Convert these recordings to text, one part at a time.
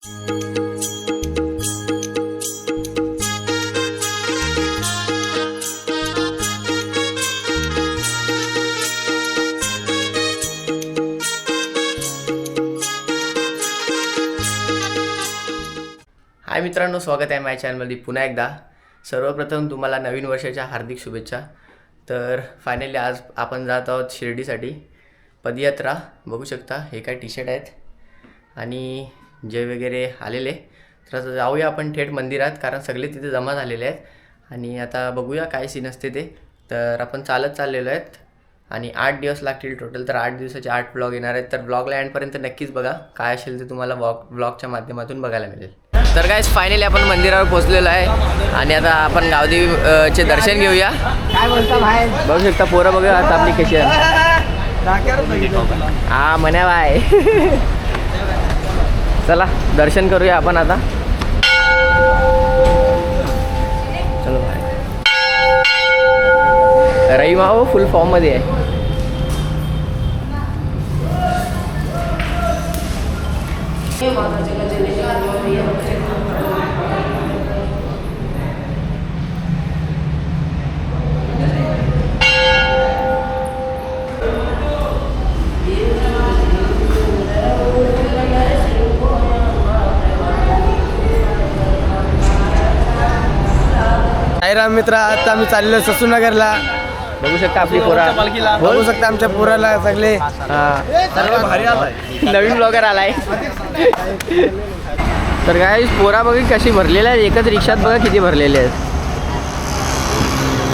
हाय मित्रांनो, स्वागत आहे माझ्या चॅनलमध्ये पुन्हा एकदा. सर्वप्रथम तुम्हाला नवीन वर्षाच्या हार्दिक शुभेच्छा. तर फायनली आज आपण जात आहोत शिर्डीसाठी पदयात्रा. बघू शकता हे काय टी शर्ट आहेत आणि जे वगैरे आलेले. तर आता जाऊया आपण थेट मंदिरात, कारण सगळे तिथे जमा झालेले आहेत आणि आता बघूया काय सीन असते ते. तर आपण चालत चाललेलो आहेत आणि 8 दिवस लागतील टोटल. तर 8 दिवसाचे 8 ब्लॉग येणार आहेत. तर ब्लॉगला एंडपर्यंत नक्कीच बघा, काय असेल ते तुम्हाला ब्लॉगच्या माध्यमातून बघायला मिळेल. तर गाइस फायनली आपण मंदिरावर पोहोचलेलो आहे आणि आता आपण गावदेवीचे दर्शन घेऊया. काय बोलता भाई? बघू शकता पोरं, बघा आता आपली कशी आहे. हा म्हण्या बाय. चला दर्शन करूया आपण आता. चलो भाई. रहीमा हो फुल फॉर्म मध्ये आहे. राम मित्र, आता आम्ही चाललेलो ससूनगरला. बघू शकता आपली पोरा, बघू शकता आमच्या पोराला सगळे. भारी आलाय, नवीन ब्लॉगर आलाय. तर काय पोरा बघा कशी भरलेल्या आहेत. एकच रिक्षात बघा किती भरलेले आहेत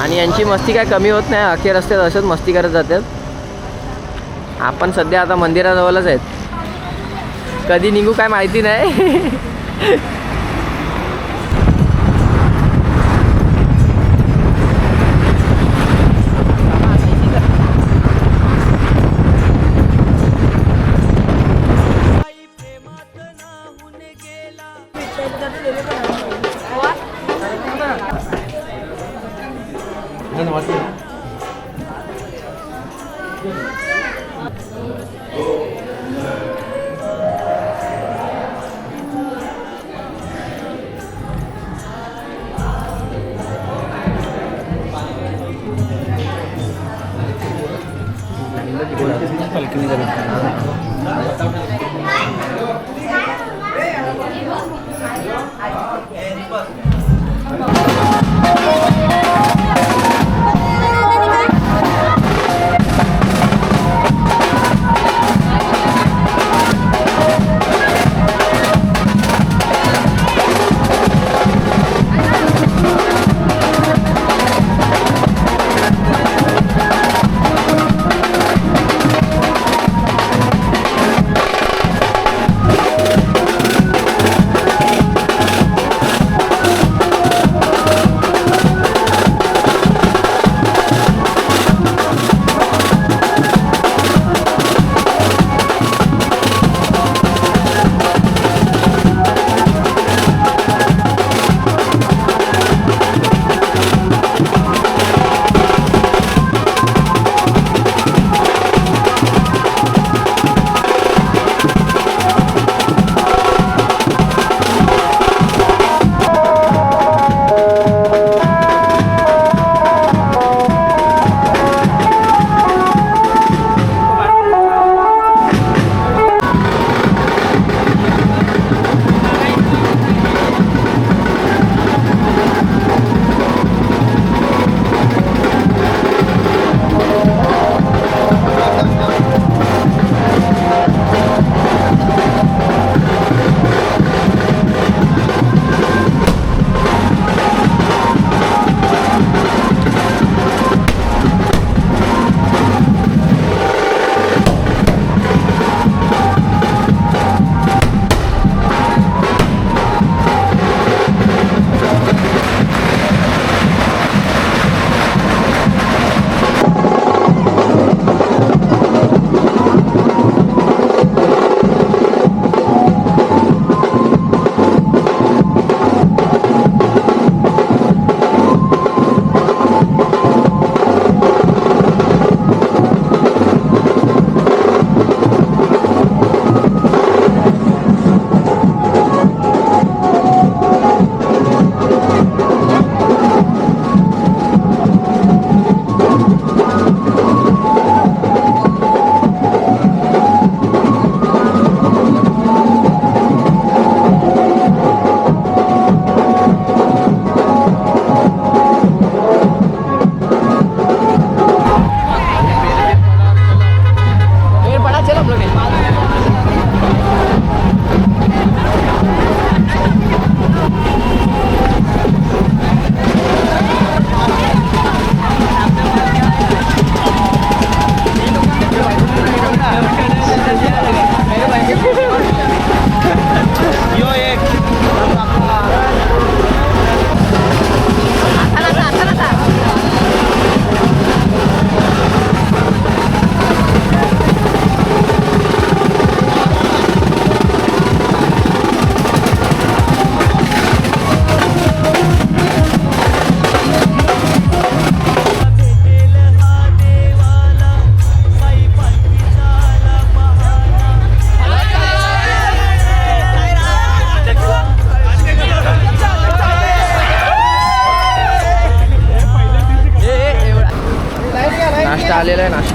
आणि यांची मस्ती काय कमी होत नाही. अखेर असते असंच मस्ती करत जातात. आपण सध्या आता मंदिराजवळच आहेत. कधी निघू काय माहिती नाही.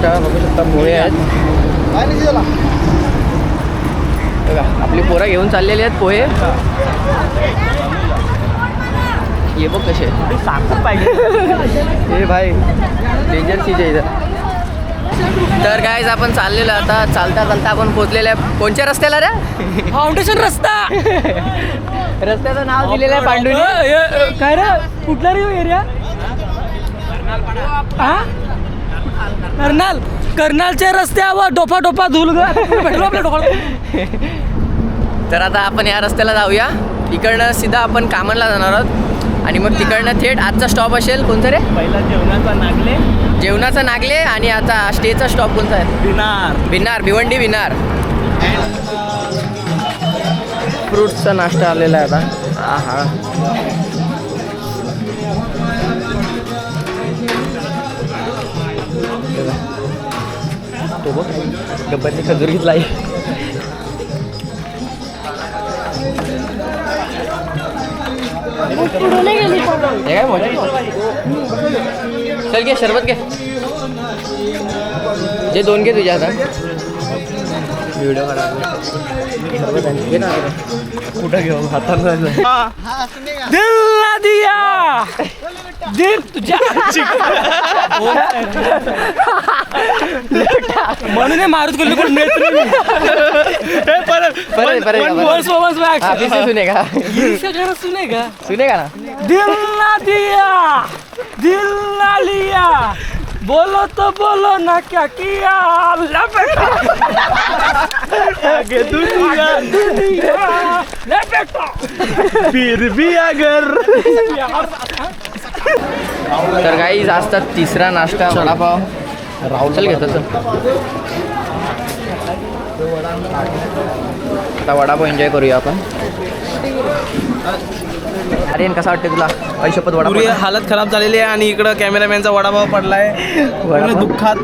नाश्ता बघू शकता, पोहे आहेत बघा. आपली पोरं घेऊन चाललेली आहेत पोहे. ये बघ कसे साखर पाहिजे हे भाई डेंजर चीज आहे इथं. तर गाईज आपण चाललेलो आता, चालता चालता आपण पोहोचलेलो आहे कोणत्या रस्त्याला रे? फाउंडेशन रस्ता. रस्त्याचं नाव दिलेलं आहे पांडुनी. काय रे कुठला रे एरिया? कर्नालच्या रस्त्यावर डोपा डोपा धुल भेटलो आपल्या डोक्याला. तर आता आपण या रस्त्याला जाऊया. इकडनं सीधा आपण कामनला जाणार आहोत आणि मग तिकडनं थेट आजचा स्टॉप असेल कोणता रे? पहिला जेवणाचा नागले आणि आता स्टेचा स्टॉप कोणता आहे? भिन्नार, भिवंडी भिन्नार. फ्रूट्सचा नाश्ता आलेला आहे आता. हा तो बघ गब्बरची खजूर घेतला आहे. हे काय मोठे चल घे शरबत घे. जे 2 घे तुझ्या आता. व्हिडिओ काढा शरबत आहे घे ना. कुठं घेऊ हाताला दिल ना दिया दिल तुझ्या म्हणून हे मारुत कोल्हे कोण सुनेगा सुनेगा सुनेगा ना. दिल ना दिया दिल ना लिया बोलो तो बोलो ना क्या किया लपेटा आगे दुनिया लपेटा फिर भी अगर. तर काही असतात तिसरा नाश्ता वडापाव. चल घेतो तर आता वडापाव एन्जॉय करूया आपण. अरे कसा वाटते तुला? ऐशपत पुरी वडापाव हालत खराब झालेली आहे आणि इकडं कॅमेरामॅनचा वडापाव पडलाय पूर्ण दुःखात.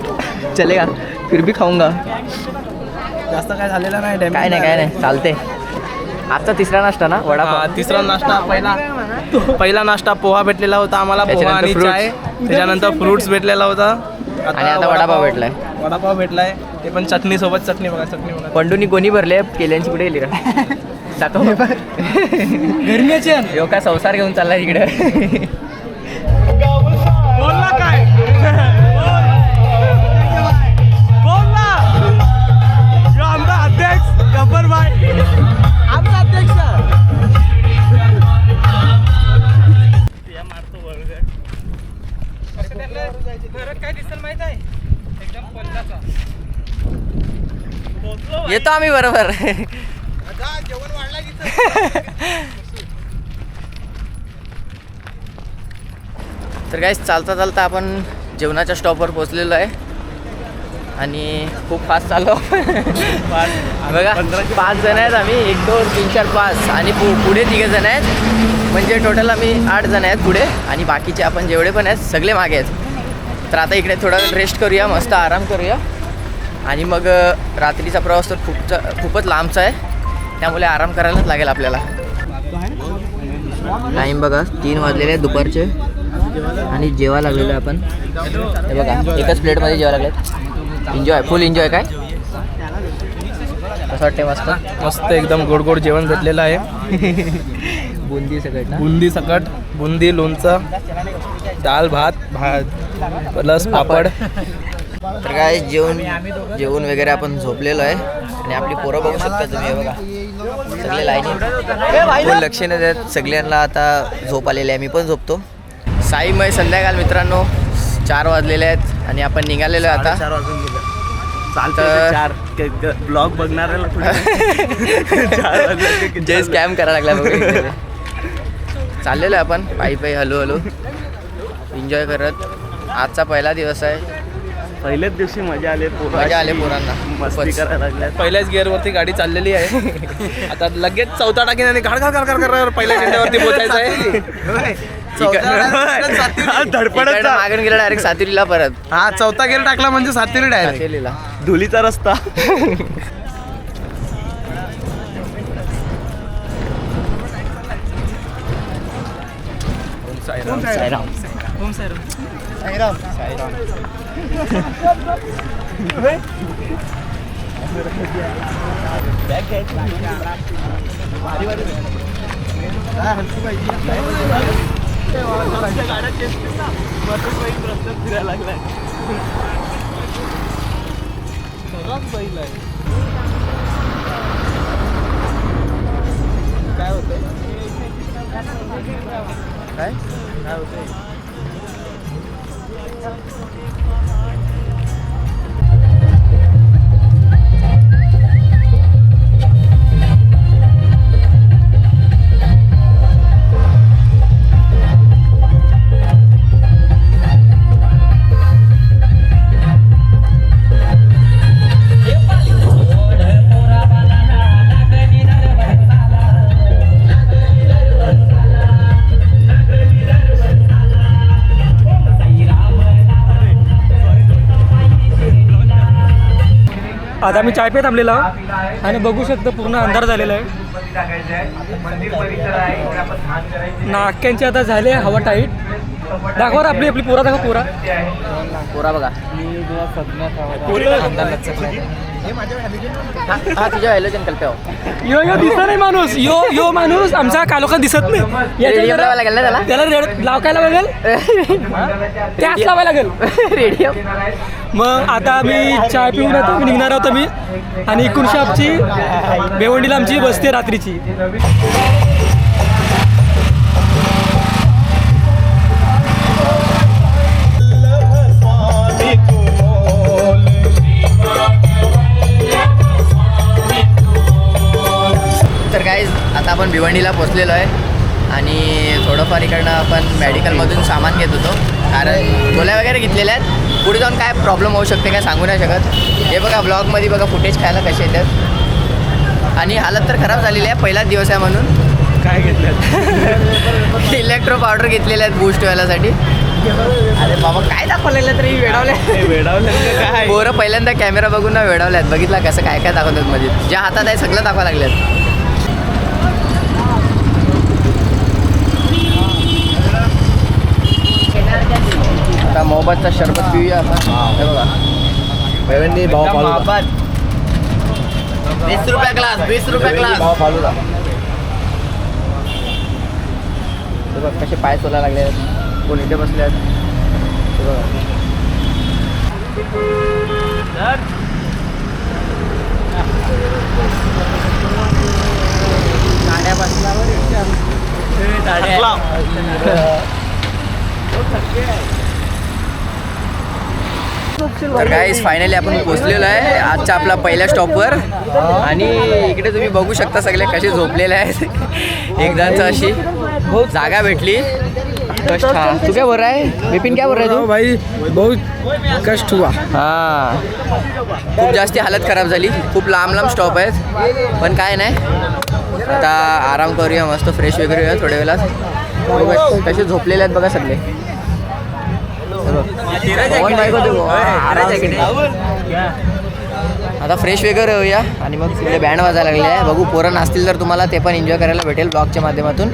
चलेगा फिर भी खाऊंगा. जास्त काय झालेलं नाही. काय नाही चालते. आजचा तिसरा नाश्ता ना वडापाव. तिसरा नाश्ता पहिला नाश्ता पोहा भेटलेला होता आम्हाला, पोहा आणि त्याच्यानंतर चाय. त्याच्यानंतर फ्रुट्स भेटलेला होता आणि आता वडापाव भेटलाय. वडापाव भेटलाय ते पण चटणी सोबत. चटणी बघा. पंडूनी कोणी भरले केल्यांची कुठे गेली का? दाखव. गरमीचे यो काय संसार घेऊन चाललाय इकडे. बोलला काय बोलला जो आमचा अध्यक्ष गब्बर भाई आमचा अध्यक्ष काय दिसल माहित आहे एकदम कोणताचा येतो आम्ही बरोबर. जेवण वाढला की तर काय चालता चालता आपण जेवणाच्या स्टॉपवर पोहोचलेलो आहे आणि खूप फास्ट चाललो. बघा 5 जण आहेत आम्ही. 1 2 3 4 5 आणि पुढे 3 जण आहेत. म्हणजे टोटल आम्ही 8 जण आहेत पुढे आणि बाकीचे आपण जेवढे पण आहेत सगळे मागे आहेत. तर आता इकडे थोडा रेस्ट करूया, मस्त आराम करूया आणि मग रात्रीचा प्रवास तर खूपच लांबचा आहे त्यामुळे आराम करायलाच लागेल आपल्याला. टाईम बघा 3 वाजलेले आहेत दुपारचे आणि जेवा लागलेलो आहे आपण. हे बघा एकच प्लेटमध्ये जेवा लागलेत. एन्जॉय फुल एन्जॉय. काय कसं वाटते? मस्त एकदम गोड गोड जेवण भेटलेलं आहे. बुंदी सकट ना. बुंदी सकट, बुंदी, लोणचं, दाल भात प्लस पापड. तर काय जेवून वगैरे आपण झोपलेलो आहे आणि आपली पोरं बघू शकता तुम्ही. हे बघा सगळे लाईनी कोण लक्ष न देत. सगळ्यांना आता झोप आलेली आहे. मी पण झोपतो. साईमय संध्याकाळ मित्रांनो. 4 वाजलेले आहेत आणि आपण निघालेलो आहे आता. 4 वाजून गेले. चालतं ब्लॉग बघणार जे स्कॅम करायला लागला. चाललेलो आहे आपण पायी हळूहळू एन्जॉय करत. आजचा पहिला दिवस आहे. पहिल्याच दिवशी मजा आले पोरांना. मस्ती करायला लागल्या. पहिल्याच गिअरवरती गाडी चाललेली आहे. आता लगेच 4था टाकीन आणि घाड पहिल्या खंड्यावरती पोचायचं आहे. धडपडत मागून गेला डायरेक्ट सातुरीला परत. हा 4था गिअर टाकला म्हणजे सातरी डायरेक्ट धुलीचा रस्ता. साईराम. ओम सर काय होतंय काय काय होतंय आता मी चाय पे थांबलेला आणि बघू शकतो पूर्ण अंधार झालेला आहे. नाक्यांची आता झाले हवा टाईट. दाखवा रे आपली पोरा दाखवा पोरा. पोरा बघा हा तुझ्या हॅलोजन कल्प्या यो यो दिसत नाही माणूस. यो माणूस आमचा कालोखात दिसत नाही. रेडियम लावायला लागेल ना त्याला? त्याला लावकायला लागेल त्याच लावायला लागेल रेडियम. मग आता मी चाय पिऊन आता निघणार आहोत मी. आणि इकडूनशी आमची बेवंडीला आमची बसते रात्रीची. तर गाईज आता आपण भिवंडीला पोचलेलो आहे आणि थोडंफार इकडनं आपण मेडिकलमधून सामान घेत होतो कारण गोळ्या वगैरे घेतलेल्या आहेत. पुढे जाऊन काय प्रॉब्लेम होऊ शकते काय सांगू नाही शकत. हे बघा ब्लॉगमध्ये बघा फुटेज खायला कसे येतात आणि हालत तर खराब झालेली आहे. पहिलाच दिवस आहे म्हणून काय घेतलं इलेक्ट्रो पावडर घेतलेले आहेत बूस्ट व्हायलासाठी. अरे बाबा काय दाखवलेलं तरी वेडावले काय पोरं पहिल्यांदा कॅमेरा बघून ना वेडावल्यात. बघितला कसं काय काय दाखवतात मध्ये ज्या हातात आहे सगळं दाखवा लागल्यात. आता मोहब्बतचा शरबत पिऊया आपण. हे बघा 20 रुपया ग्लास 20 रुपया ग्लास. हे बघ कसे पाय सोला लागले आहेत. कोण इथे बसले आहेत हे बघा. गाड्या बसल्यावर तर गाईस फायनली आपण पोचलेलो आहे आजच्या आपला पहिल्या स्टॉपवर. आणि इकडे तुम्ही बघू शकता सगळे कसे झोपलेले आहेत. एकदाच अशी जागा भेटली. कष्ट हा तू काय बोल रहा है विपिन क्या बोल रहा है तू? भाई बहुत कष्ट हुआ. हां खूप जास्ती हालत खराब झाली. खूप लांब लांब स्टॉप आहेत पण काय नाही आता आराम करूया मस्त फ्रेश वगैरे होऊया थोड्या वेळात. कसे झोपलेले आहेत बघा सगळे. आता फ्रेश वगैरे होऊया आणि मग तिकडे बँड वाजायला लागले आहे. बघू पोरं नसतील तर तुम्हाला ते पण एन्जॉय करायला भेटेल ब्लॉगच्या माध्यमातून.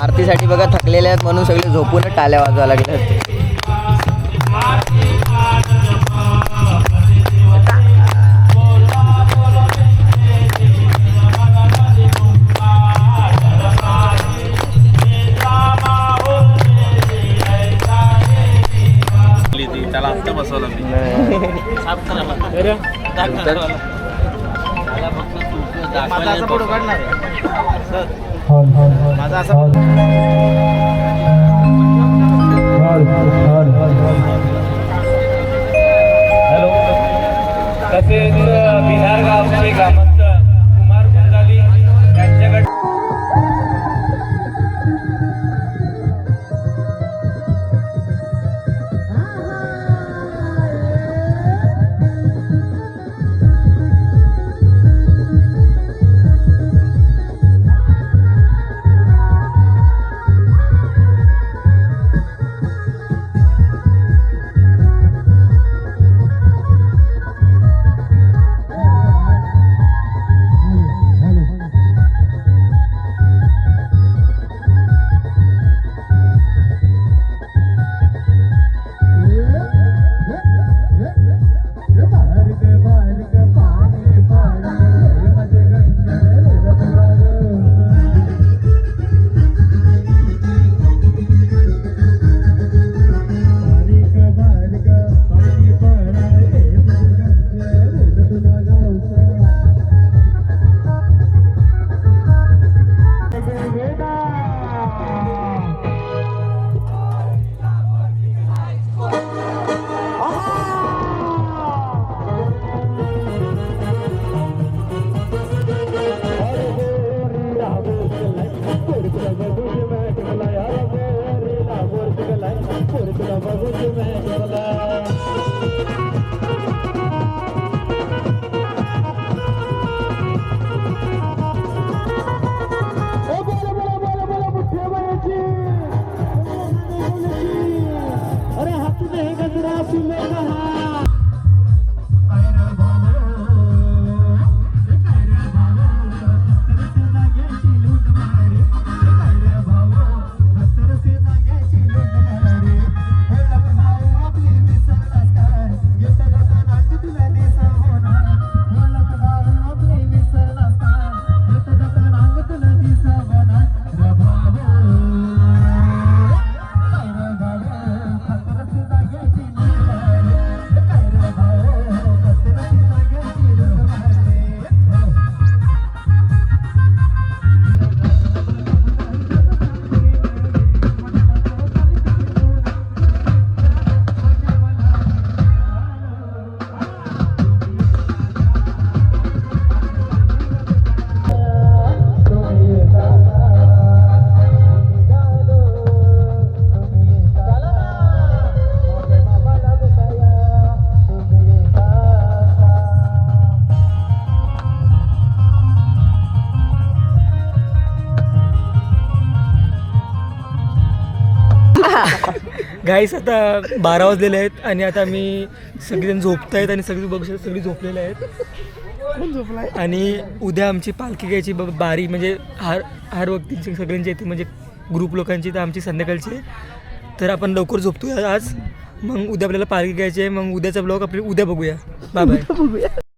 आरतीसाठी बघा थकलेले आहेत म्हणून सगळे झोपून टाल्या वाजवायला लागले आहेत. त्याला आत्ता बसवलं मी माझा असा हॅलो तसेच बिहार गावचे ग्रामस्थ कुमार गुंजाली यांच्याकडे गाईस आता 12 वाजलेले आहेत आणि आता मी सगळेजण झोपत आहेत आणि सगळे बघू शकता सगळी झोपलेले आहेत. आणि उद्या आमची पालखी घ्यायची बारी म्हणजे हार व्यक्तींची सगळ्यांची येते म्हणजे ग्रुप लोकांची तर आमची संध्याकाळची आहे. तर आपण लवकर झोपतो आज. मग उद्या आपल्याला पालखी घ्यायची आहे. मग उद्याचा ब्लॉग आपल्याला उद्या बघूया. Bye bye.